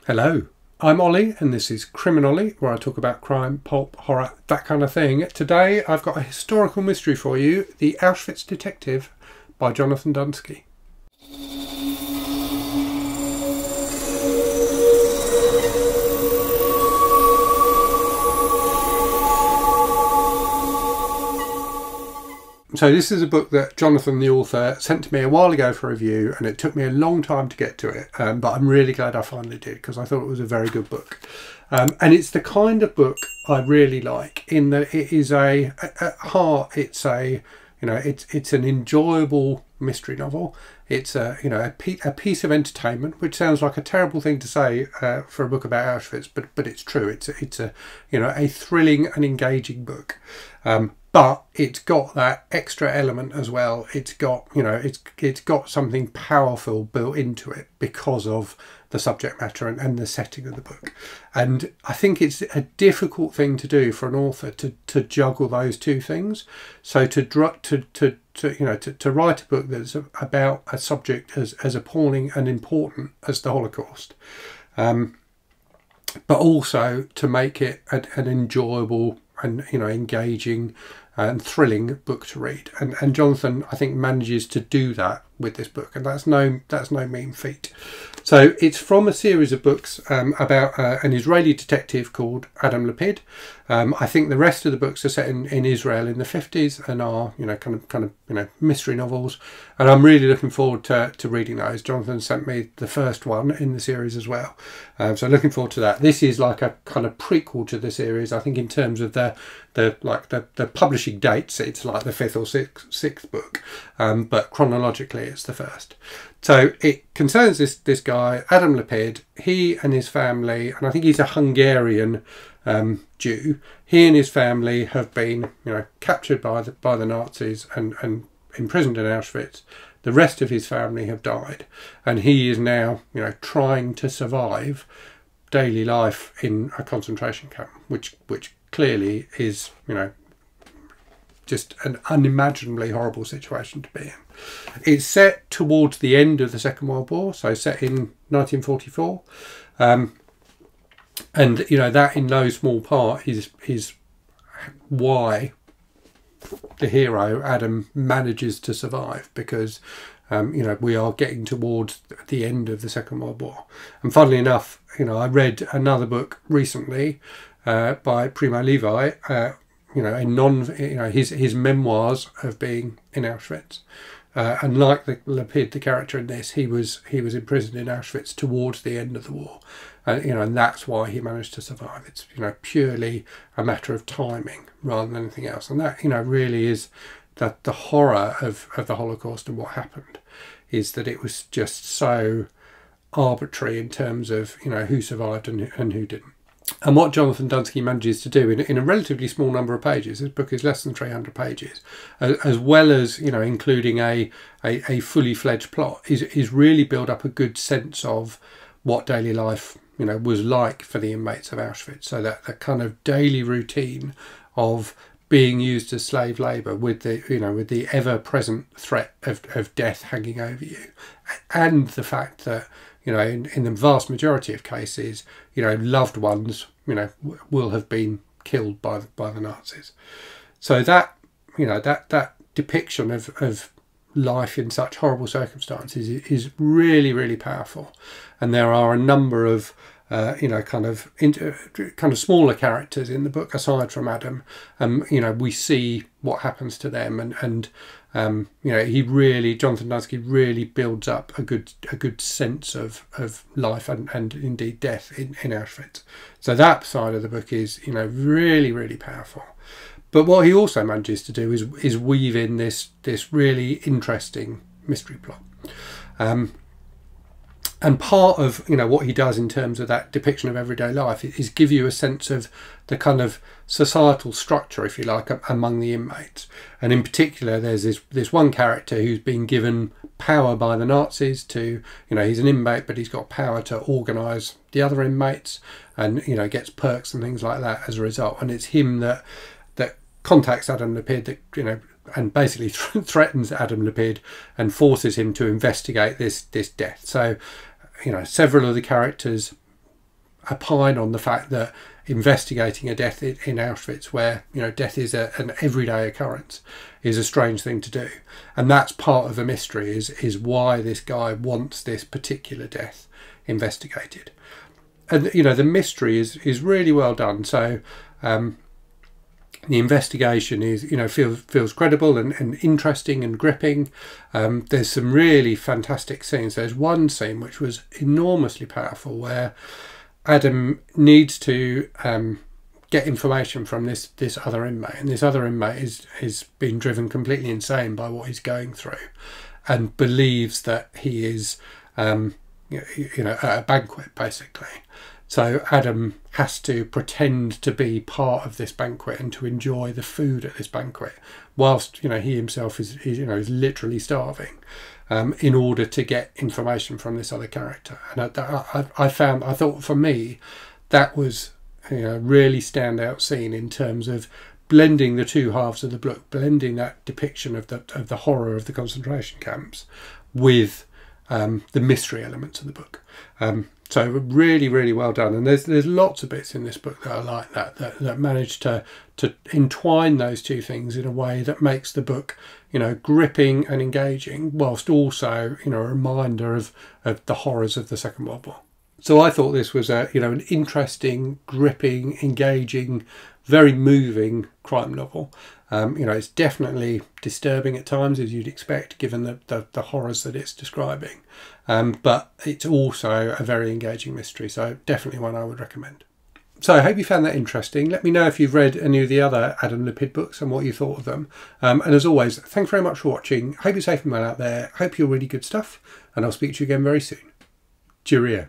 Hello, I'm Ollie and this is Criminally, where I talk about crime, pulp, horror, that kind of thing. Today I've got a historical mystery for you, The Auschwitz Detective by Jonathan Dunsky. So this is a book that Jonathan, the author, sent to me a while ago for review, and it took me a long time to get to it, but I'm really glad I finally did because I thought it was a very good book. And it's the kind of book I really like, in that it is at heart, it's it's an enjoyable mystery novel. It's a piece of entertainment, which sounds like a terrible thing to say for a book about Auschwitz, but it's true. It's a thrilling and engaging book. But it's got that extra element as well. It's got it's got something powerful built into it because of the subject matter and the setting of the book. And I think it's a difficult thing to do for an author to juggle those two things. So to write a book that's about a subject as appalling and important as the Holocaust, but also to make it an enjoyable and engaging and thrilling book to read, and Jonathan, I think, manages to do that with this book, and that's no mean feat. So it's from a series of books about an Israeli detective called Adam Lapid. I think the rest of the books are set in Israel in the 50s and are kind of mystery novels, and I'm really looking forward to reading those. Jonathan sent me the first one in the series as well, so looking forward to that. This is like a kind of prequel to the series, I think, in terms of the publishing dates. It's like the 5th or 6th book, but chronologically it's the first. So it concerns this guy, Adam Lapid. He and his family, and I think he's a Hungarian Jew. He and his family have been captured by the Nazis and imprisoned in Auschwitz. The rest of his family have died, and he is now trying to survive daily life in a concentration camp, which clearly is just an unimaginably horrible situation to be in. It's set towards the end of the Second World War, so set in 1944, and that in no small part is why the hero Adam manages to survive, because we are getting towards the end of the Second World War. And funnily enough, I read another book recently by Primo Levi, his memoirs of being in Auschwitz, and like the character in this, he was imprisoned in Auschwitz towards the end of the war, and that's why he managed to survive. It's purely a matter of timing rather than anything else, and that really is that the horror of the Holocaust and what happened is that it was just so arbitrary in terms of who survived and who didn't. And what Jonathan Dunsky manages to do in a relatively small number of pages — this book is less than 300 pages, as well as including a fully fledged plot, is really build up a good sense of what daily life was like for the inmates of Auschwitz. So that the kind of daily routine of being used as slave labour, with the ever-present threat of death hanging over you, and the fact that in the vast majority of cases, loved ones, will have been killed by the Nazis. So that depiction of life in such horrible circumstances is really, really powerful. And there are a number of kind of smaller characters in the book aside from Adam. We see what happens to them, and Jonathan Dunsky really builds up a good sense of life and indeed death in Auschwitz. So that side of the book is really, really powerful. But what he also manages to do is weave in this really interesting mystery plot. And part of what he does in terms of that depiction of everyday life is give you a sense of the kind of societal structure, if you like, among the inmates. And in particular, there's this one character who's been given power by the Nazis to, he's an inmate, but he's got power to organise the other inmates, and gets perks and things like that as a result. And it's him that contacts Adam Lapid, and basically threatens Adam Lapid and forces him to investigate this death. So several of the characters opine on the fact that investigating a death in Auschwitz, where death is an everyday occurrence, is a strange thing to do, and that's part of the mystery. Is why this guy wants this particular death investigated, and the mystery is really well done. So the investigation is feels credible and interesting and gripping. There's some really fantastic scenes. There's one scene which was enormously powerful where Adam needs to get information from this other inmate, and this other inmate is being driven completely insane by what he's going through, and believes that he is at a banquet basically. So Adam has to pretend to be part of this banquet and to enjoy the food at this banquet, whilst he himself is literally starving, in order to get information from this other character. And I thought for me that was a really standout scene in terms of blending the two halves of the book, blending that depiction of the horror of the concentration camps with the mystery elements of the book. So really, really well done. And there's lots of bits in this book that I like that manage to entwine those two things in a way that makes the book gripping and engaging, whilst also a reminder of the horrors of the Second World War. So I thought this was an interesting, gripping, engaging, very moving crime novel. It's definitely disturbing at times, as you'd expect, given the horrors that it's describing. But it's also a very engaging mystery, so definitely one I would recommend. So I hope you found that interesting. Let me know if you've read any of the other Adam Lipid books and what you thought of them. And as always, thanks very much for watching. Hope you're safe and well out there. Hope you're really good stuff, and I'll speak to you again very soon. Cheerio.